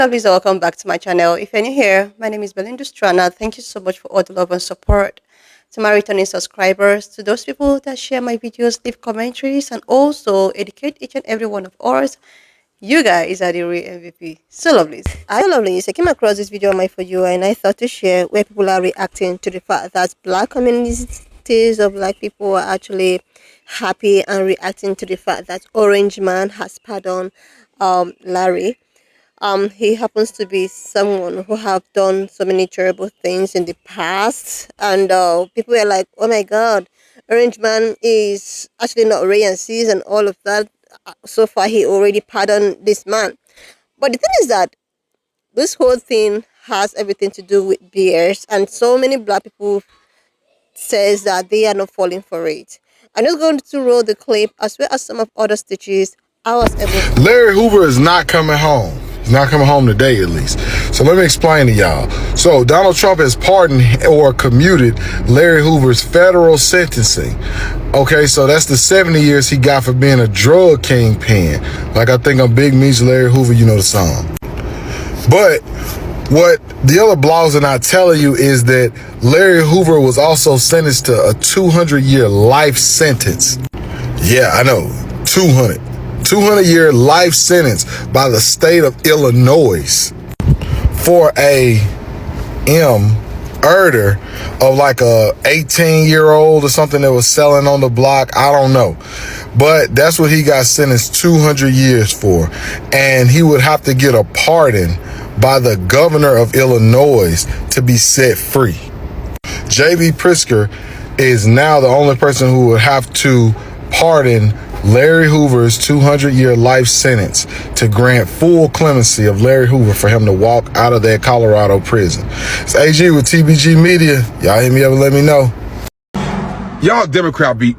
Please welcome back to my channel. If you're new here, my name is Belinda Strana. Thank you so much for all the love and support. To my returning subscribers, to those people that share my videos, leave commentaries, and also educate each and every one of us, you guys are the real MVP. So lovely. I came across this video on my For You and I thought to share where people are reacting to the fact that black communities of black people are actually happy and reacting to the fact that Orange Man has pardoned Larry. He happens to be someone who have done so many terrible things in the past, and people are like, "Oh my God, Orange Man is actually not Ray and C's and all of that." So far, he already pardoned this man. But the thing is that this whole thing has everything to do with beers, and so many black people says that they are not falling for it. I'm just going to roll the clip as well as some of other stitches I was able to. Larry Hoover is not coming home. He's not coming home today, at least. So let me explain to y'all. So Donald Trump has pardoned or commuted Larry Hoover's federal sentencing. Okay, so that's the 70 years he got for being a drug kingpin. Like I think on Big Meech, Larry Hoover, you know the song. But what the other blogs are not telling you is that Larry Hoover was also sentenced to a 200-year life sentence. Yeah, I know, 200-year life sentence by the state of Illinois for a murder of like a 18-year-old or something that was selling on the block. I don't know. But that's what he got sentenced 200 years for. And he would have to get a pardon by the governor of Illinois to be set free. J.B. Pritzker is now the only person who would have to pardon Larry Hoover's 200-year life sentence to grant full clemency of Larry Hoover for him to walk out of that Colorado prison. It's AG with TBG Media. Y'all hit me up and let me know. Y'all Democrat be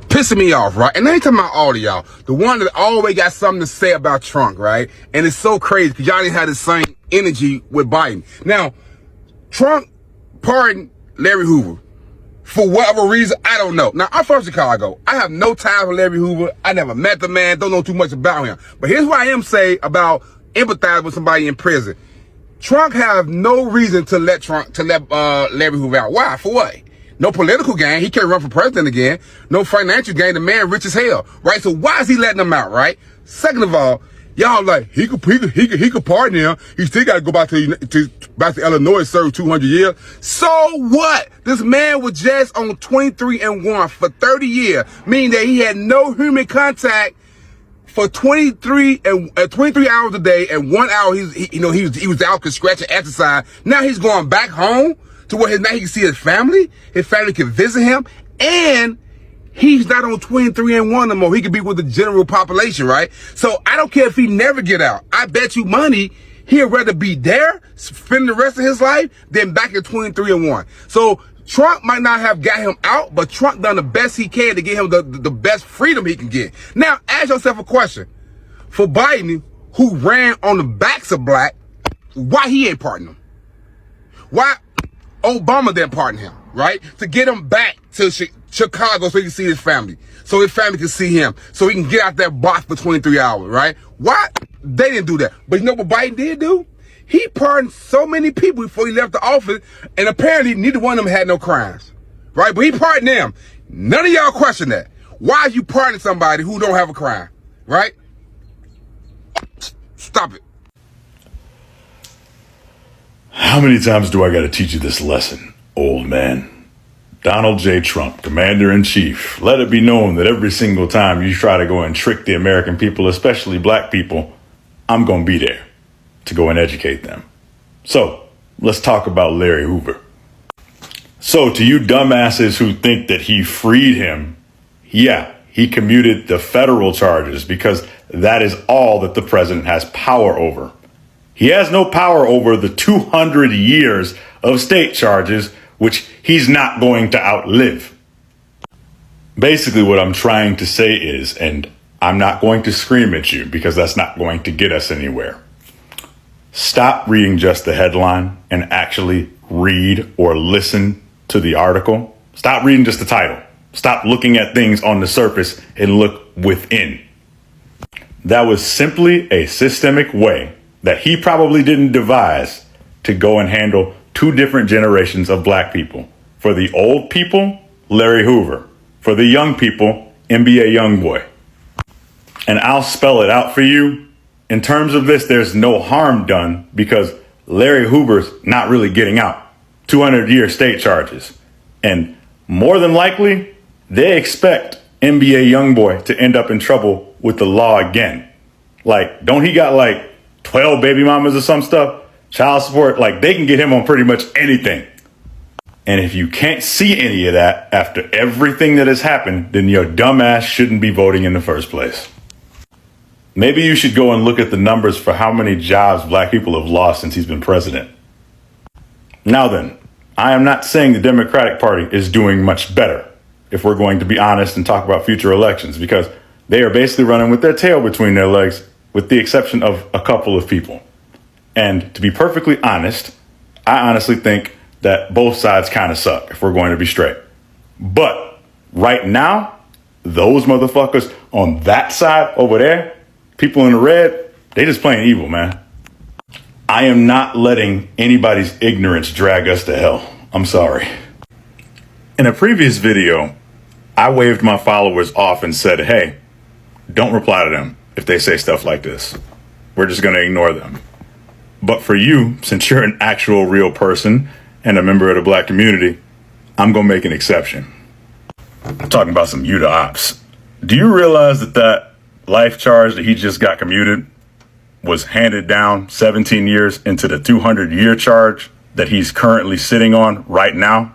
pissing me off, right? And I ain't talking about all of y'all. The one that always got something to say about Trump, right? And it's so crazy because y'all didn't have the same energy with Biden. Now, Trump pardoned Larry Hoover. For whatever reason, I don't know. Now, I'm from Chicago. I have no time for Larry Hoover. I never met the man. Don't know too much about him. But here's what I am say about empathize with somebody in prison. Trump have no reason to let Larry Hoover out. Why? For what? No political gain. He can't run for president again. No financial gain. The man rich as hell, right? So why is he letting them out, right? Second of all, y'all like he could pardon him. He still got to go back to Illinois, serve 200 years. So what? This man was just on 23-1 for 30 years, meaning that he had no human contact for 23 hours a day, and 1 hour he was out scratching exercise. Now he's going back home to where now he can see his family. His family can visit him, and he's not on 23-1 no more. He could be with the general population, right? So I don't care if he never get out. I bet you money he'd rather be there, spend the rest of his life, than back at 23-1. So Trump might not have got him out, but Trump done the best he can to get him the best freedom he can get. Now, ask yourself a question. For Biden, who ran on the backs of black, why he ain't pardoning him? Why Obama didn't pardon him, right? To get him back to Chicago so he can see his family, so his family can see him, so he can get out that box for 23 hours, right? Why? They didn't do that. But you know what Biden did do? He pardoned so many people before he left the office, and apparently neither one of them had no crimes, right? But he pardoned them. None of y'all question that. Why are you pardoning somebody who don't have a crime, right? Stop it. How many times do I got to teach you this lesson, old man? Donald J. Trump, Commander-in-Chief, let it be known that every single time you try to go and trick the American people, especially black people, I'm going to be there to go and educate them. So let's talk about Larry Hoover. So to you dumbasses who think that he freed him, yeah, he commuted the federal charges because that is all that the president has power over. He has no power over the 200 years of state charges, which he's not going to outlive. Basically, what I'm trying to say is, and I'm not going to scream at you because that's not going to get us anywhere. Stop reading just the headline and actually read or listen to the article. Stop reading just the title. Stop looking at things on the surface and look within. That was simply a systemic way that he probably didn't devise to go and handle two different generations of black people. For the old people, Larry Hoover. For the young people, NBA Youngboy. And I'll spell it out for you. In terms of this, there's no harm done because Larry Hoover's not really getting out. 200-year state charges. And more than likely, they expect NBA Youngboy to end up in trouble with the law again. Like, don't he got like 12 baby mamas or some stuff? Child support, like they can get him on pretty much anything. And if you can't see any of that after everything that has happened, then your dumb ass shouldn't be voting in the first place. Maybe you should go and look at the numbers for how many jobs black people have lost since he's been president. Now then, I am not saying the Democratic Party is doing much better, if we're going to be honest and talk about future elections, because they are basically running with their tail between their legs, with the exception of a couple of people. And to be perfectly honest, I honestly think that both sides kind of suck, if we're going to be straight. But right now, those motherfuckers on that side over there, people in the red, they just playing evil, man. I am not letting anybody's ignorance drag us to hell. I'm sorry. In a previous video, I waved my followers off and said, hey, don't reply to them if they say stuff like this. We're just going to ignore them. But for you, since you're an actual real person and a member of the black community, I'm going to make an exception. I'm talking about some you to ops. Do you realize that life charge that he just got commuted was handed down 17 years into the 200-year charge that he's currently sitting on right now?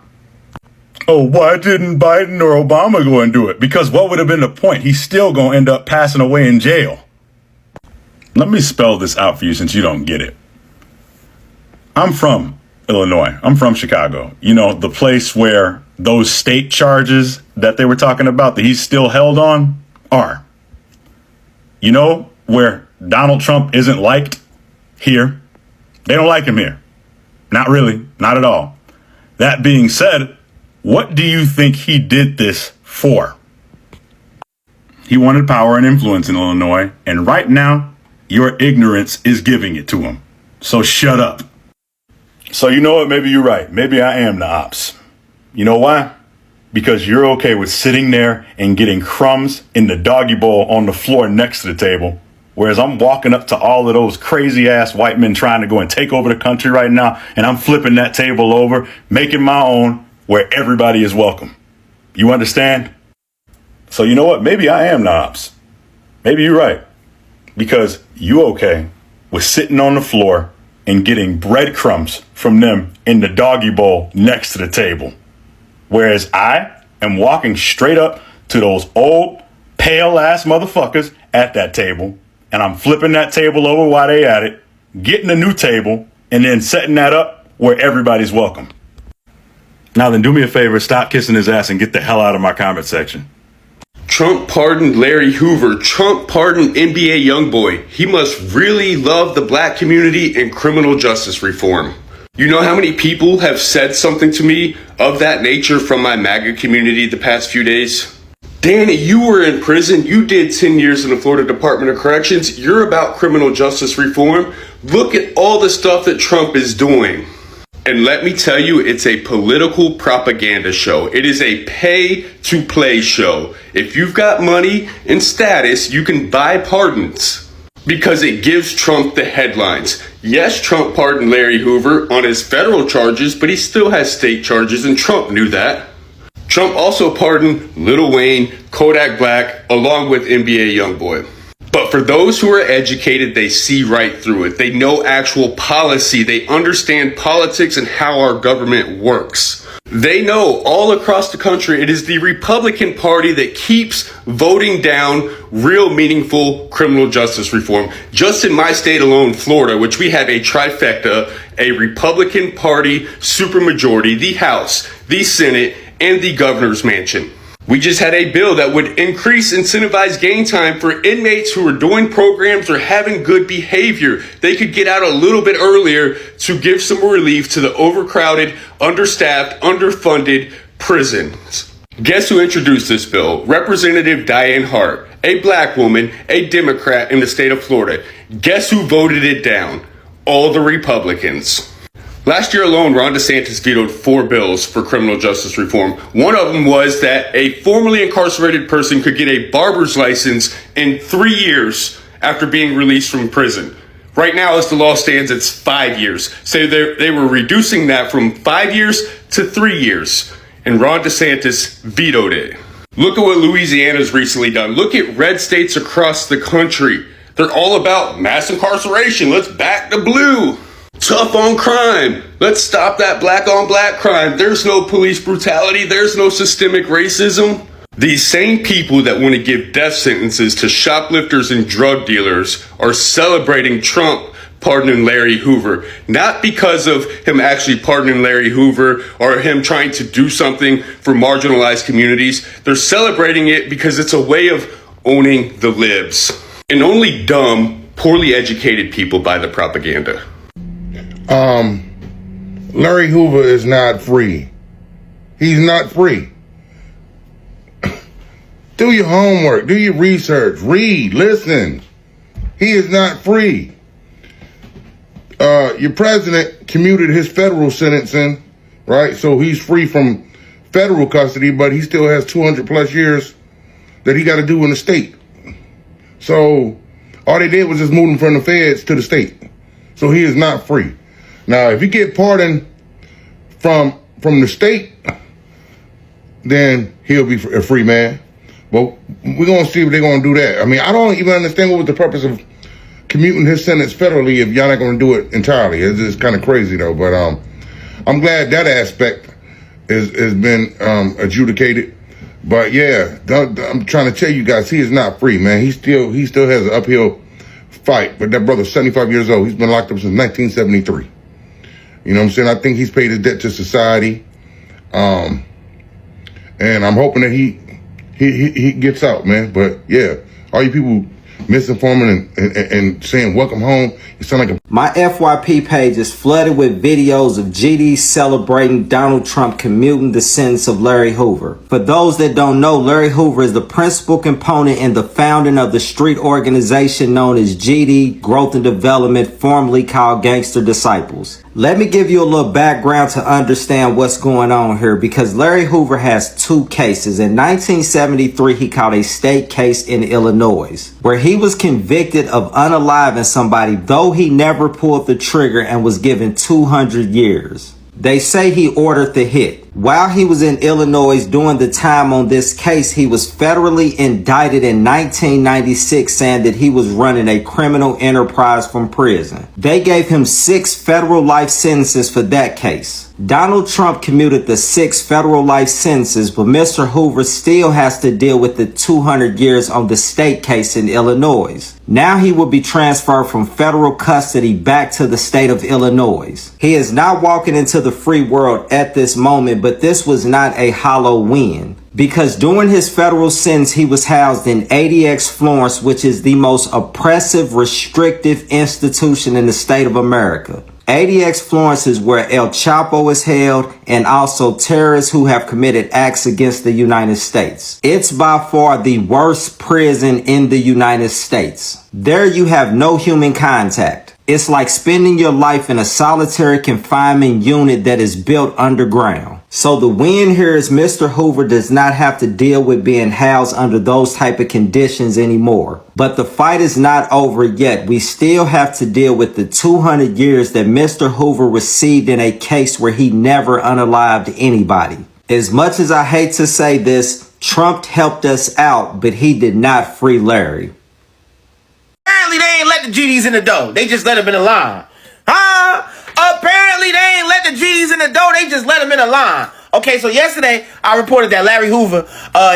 Oh, why didn't Biden or Obama go and do it? Because what would have been the point? He's still going to end up passing away in jail. Let me spell this out for you since you don't get it. I'm from Illinois. I'm from Chicago. You know, the place where those state charges that they were talking about that he's still held on are. You know where Donald Trump isn't liked? Here. They don't like him here. Not really. Not at all. That being said, what do you think he did this for? He wanted power and influence in Illinois, and right now, your ignorance is giving it to him. So shut up. So you know what? Maybe you're right. Maybe I am the ops. You know why? Because you're okay with sitting there and getting crumbs in the doggy bowl on the floor next to the table. Whereas I'm walking up to all of those crazy ass white men trying to go and take over the country right now. And I'm flipping that table over, making my own where everybody is welcome. You understand? So you know what? Maybe I am the ops. Maybe you're right. Because you okay with sitting on the floor and getting breadcrumbs from them in the doggy bowl next to the table. Whereas I am walking straight up to those old, pale ass motherfuckers at that table. And I'm flipping that table over while they at it, getting a new table, and then setting that up where everybody's welcome. Now then, do me a favor, stop kissing his ass and get the hell out of my comment section. Trump pardoned Larry Hoover. Trump pardoned NBA Youngboy. He must really love the black community and criminal justice reform. You know how many people have said something to me of that nature from my MAGA community the past few days? Danny, you were in prison. You did 10 years in the Florida Department of Corrections. You're about criminal justice reform. Look at all the stuff that Trump is doing. And let me tell you, it's a political propaganda show. It is a pay-to-play show. If you've got money and status, you can buy pardons because it gives Trump the headlines. Yes, Trump pardoned Larry Hoover on his federal charges, but he still has state charges, and Trump knew that. Trump also pardoned Lil Wayne, Kodak Black, along with NBA Youngboy. But for those who are educated, they see right through it. They know actual policy. They understand politics and how our government works. They know all across the country, it is the Republican Party that keeps voting down real meaningful criminal justice reform. Just in my state alone, Florida, which we have a trifecta, a Republican Party supermajority, the House, the Senate, and the governor's mansion. We just had a bill that would increase incentivized gain time for inmates who are doing programs or having good behavior. They could get out a little bit earlier to give some relief to the overcrowded, understaffed, underfunded prisons. Guess who introduced this bill? Representative Diane Hart, a black woman, a Democrat in the state of Florida. Guess who voted it down? All the Republicans. Last year alone, Ron DeSantis vetoed 4 bills for criminal justice reform. One of them was that a formerly incarcerated person could get a barber's license in 3 years after being released from prison. Right now, as the law stands, it's 5 years. So they were reducing that from 5 years to 3 years. And Ron DeSantis vetoed it. Look at what Louisiana's recently done. Look at red states across the country. They're all about mass incarceration. Let's back the blue. Tough on crime. Let's stop that black on black crime. There's no police brutality. There's no systemic racism. These same people that want to give death sentences to shoplifters and drug dealers are celebrating Trump pardoning Larry Hoover. Not because of him actually pardoning Larry Hoover or him trying to do something for marginalized communities. They're celebrating it because it's a way of owning the libs. And only dumb, poorly educated people buy the propaganda. Larry Hoover is not free. He's not free. Do your homework, do your research, read, listen. He is not free. Your president commuted his federal sentencing, right? So he's free from federal custody, but he still has 200 plus years that he got to do in the state. So all they did was just move him from the feds to the state. So he is not free. Now, if you get pardoned from the state, then he'll be a free man. But we're going to see if they're going to do that. I mean, I don't even understand what was the purpose of commuting his sentence federally if y'all not going to do it entirely. It's just kind of crazy, though. But I'm glad that aspect has been adjudicated. But, yeah, I'm trying to tell you guys, he is not free, man. He still has an uphill fight. But that brother's 75 years old. He's been locked up since 1973. You know what I'm saying? I think he's paid his debt to society. And I'm hoping that he gets out, man. But yeah, all you people misinforming and saying welcome home, you sound like a... My FYP page is flooded with videos of GD celebrating Donald Trump commuting the sentence of Larry Hoover. For those that don't know, Larry Hoover is the principal component in the founding of the street organization known as GD Growth and Development, formerly called Gangster Disciples. Let me give you a little background to understand what's going on here, because Larry Hoover has 2 cases. In 1973, he caught a state case in Illinois where he was convicted of unaliving somebody, though he never pulled the trigger, and was given 200 years. They say he ordered the hit. While he was in Illinois doing the time on this case, he was federally indicted in 1996, saying that he was running a criminal enterprise from prison. They gave him 6 federal life sentences for that case. Donald Trump commuted the 6 federal life sentences, but Mr. Hoover still has to deal with the 200 years on the state case in Illinois. Now he will be transferred from federal custody back to the state of Illinois. He is not walking into the free world at this moment, but this was not a hollow win, because during his federal sentence, he was housed in ADX Florence, which is the most oppressive, restrictive institution in the state of America. ADX Florence is where El Chapo is held, and also terrorists who have committed acts against the United States. It's by far the worst prison in the United States. There you have no human contact. It's like spending your life in a solitary confinement unit that is built underground. So the win here is Mr. Hoover does not have to deal with being housed under those type of conditions anymore. But the fight is not over yet. We still have to deal with the 200 years that Mr. Hoover received in a case where he never unalived anybody. As much as I hate to say this, Trump helped us out, but he did not free Larry. Apparently they ain't let the GDs in the door. They just let them in the line. Apparently they ain't let the GDs in the door. They just let them in the line. Okay, so yesterday I reported that Larry Hoover,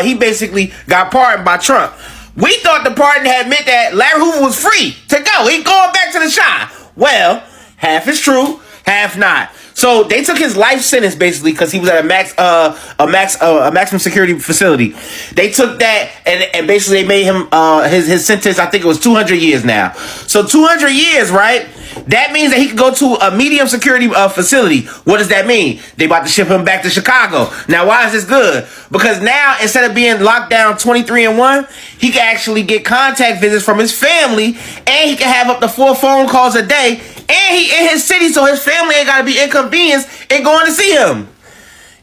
he basically got pardoned by Trump. We thought the pardon had meant that Larry Hoover was free to go. He going back to the shop. Well, half is true, half not. So they took his life sentence basically because he was at a maximum security facility. They took that and basically they made him his sentence. I think it was 200 years now. So 200 years, right? That means that he could go to a medium security facility. What does that mean? They about to ship him back to Chicago. Now, why is this good? Because now, instead of being locked down 23-1, he can actually get contact visits from his family, and he can have up to 4 phone calls a day, and he in his city, so his family ain't got to be inconvenienced in going to see him.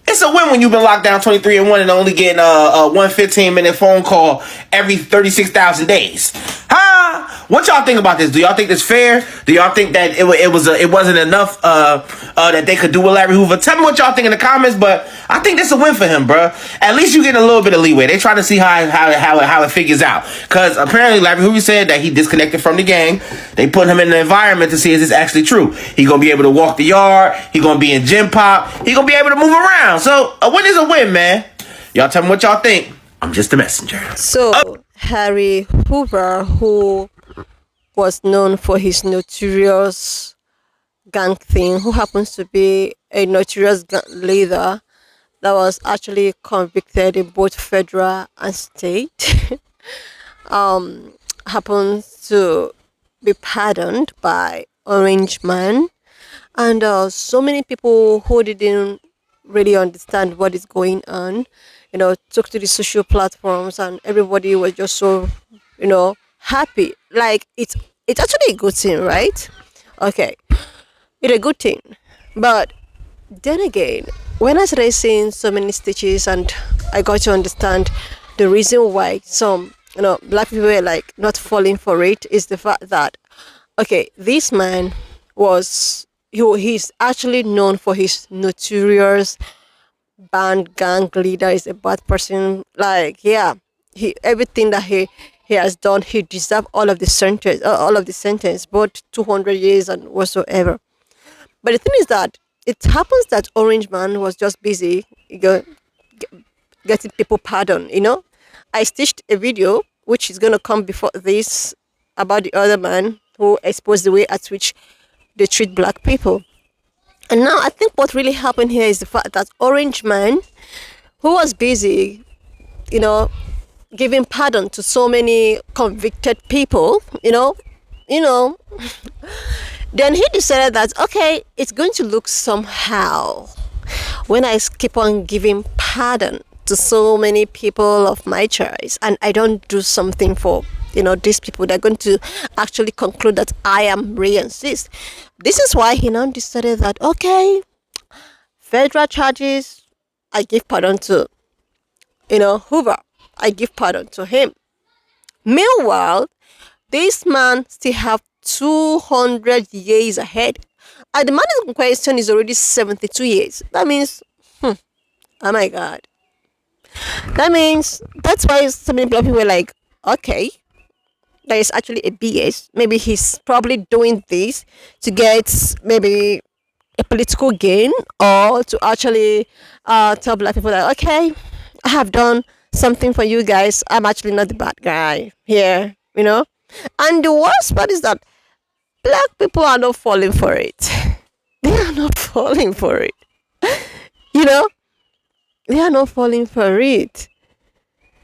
It's a win when you've been locked down 23-1 and only getting a 1 15-minute phone call every 36,000 days. Huh? What y'all think about this? Do y'all think this fair? Do y'all think that it wasn't enough that they could do with Larry Hoover? Tell me what y'all think in the comments. But I think this is a win for him, bro. At least you getting a little bit of leeway. They trying to see how it figures out. Because apparently Larry Hoover said that he disconnected from the gang. They put him in the environment to see is this actually true. He gonna be able to walk the yard. He gonna be in gym pop. He gonna be able to move around. So a win is a win, man. Y'all tell me what y'all think. I'm just a messenger. So, Larry Hoover, who was known for his notorious gang thing, who happens to be a notorious gang leader that was actually convicted in both federal and state, happens to be pardoned by Orange Man. And so many people who didn't really understand what is going on, took to the social platforms, and everybody was just so, happy. Like it's actually a good thing, right? Okay, it's a good thing. But then again, when I started seeing so many stitches, and I got to understand the reason why some, black people were like not falling for it, is the fact that, okay, this man he's actually known for his notorious band gang leader, is a bad person. Like, yeah, he everything that he has done, he deserves all of the sentence, both 200 years and whatsoever. But the thing is that it happens that Orange Man was just busy getting people pardon. I stitched a video which is gonna come before this about the other man who exposed the way at which they treat black people. And now I think what really happened here is the fact that Orange Man, who was busy, giving pardon to so many convicted people, then he decided that, okay, it's going to look somehow when I keep on giving pardon to so many people of my choice, and I don't do something for these people. They're going to actually conclude that I am racist. This is why he now decided that, okay, federal charges, I give pardon to Hoover. I give pardon to him. Meanwhile, this man still have 200 years ahead, and the man in question is already 72 years. That means, oh my god, that means that's why so many people were like, okay, there is actually a BS. Maybe he's probably doing this to get maybe a political gain, or to actually tell black people that, okay, I have done something for you guys. I'm actually not the bad guy here, And the worst part is that black people are not falling for it. They are not falling for it. They are not falling for it.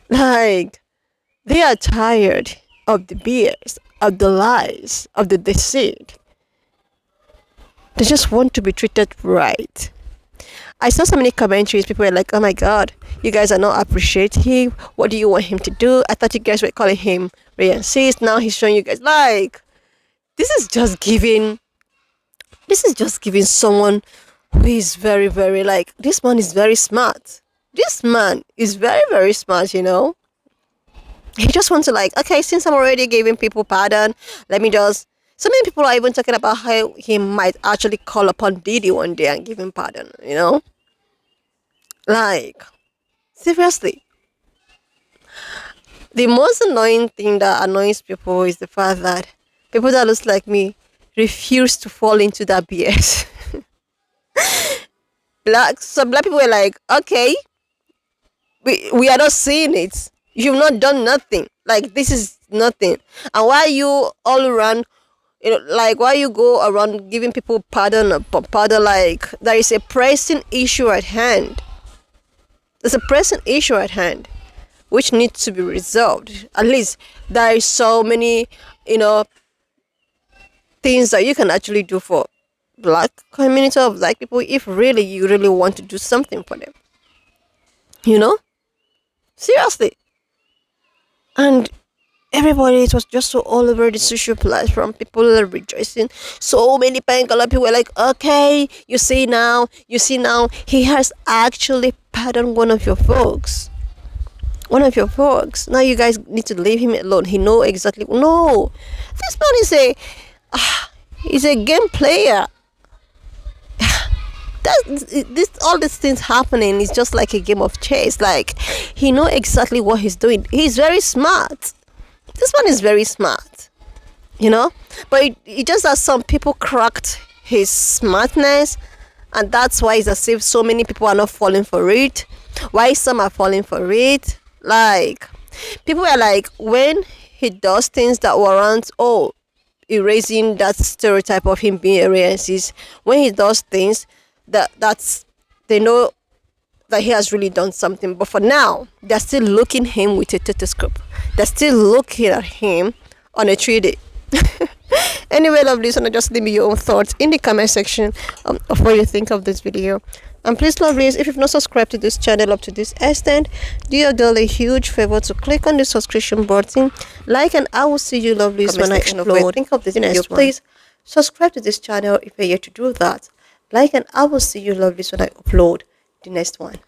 Like, they are tired of the BS, of the lies, of the deceit. They just want to be treated right. I saw so many commentaries. People were like, oh my god, you guys are not appreciative. What do you want him to do? I thought you guys were calling him racist. Now he's showing you guys, like, this is just giving someone who is very, very, like, this man is very smart. This man is very, very smart, He just wants to, like, okay, since I'm already giving people pardon, let me just... So many people are even talking about how he might actually call upon Diddy one day and give him pardon, Like, seriously. The most annoying thing that annoys people is the fact that people that looks like me refuse to fall into that BS. Some black people were like, okay, we are not seeing it. You've not done nothing. Like, this is nothing. And why you all around, like, why you go around giving people pardon, like, there is a pressing issue at hand. There's a pressing issue at hand, which needs to be resolved. At least there is so many, things that you can actually do for black community of black people if really you really want to do something for them. You know? Seriously. And everybody, it was just so all over the social platform. People are rejoicing. So many Pangala people were like, okay, you see now, he has actually pardoned one of your folks. One of your folks. Now you guys need to leave him alone. He know exactly. No, this man is a game player. All these things happening is just like a game of chess. Like, he know exactly what he's doing. He's very smart. This one is very smart, you know. But it just that some people cracked his smartness, and that's why it's as if so many people are not falling for it. Why some are falling for it? Like, people are like, when he does things that warrant erasing that stereotype of him being a racist, when he does things that's they know that he has really done something. But for now, they're still looking him with a stethoscope. They're still looking at him on a 3D. Anyway, lovelies, and just leave me your own thoughts in the comment section of what you think of this video. And please, lovelies, if you've not subscribed to this channel up to this extent, do your girl a huge favor to click on the subscription button, like, and I will see you, lovelies, when I upload. Think of this video, please subscribe to this channel if you're yet to do that. Like, and I will see you, lovelies, when I upload the next one.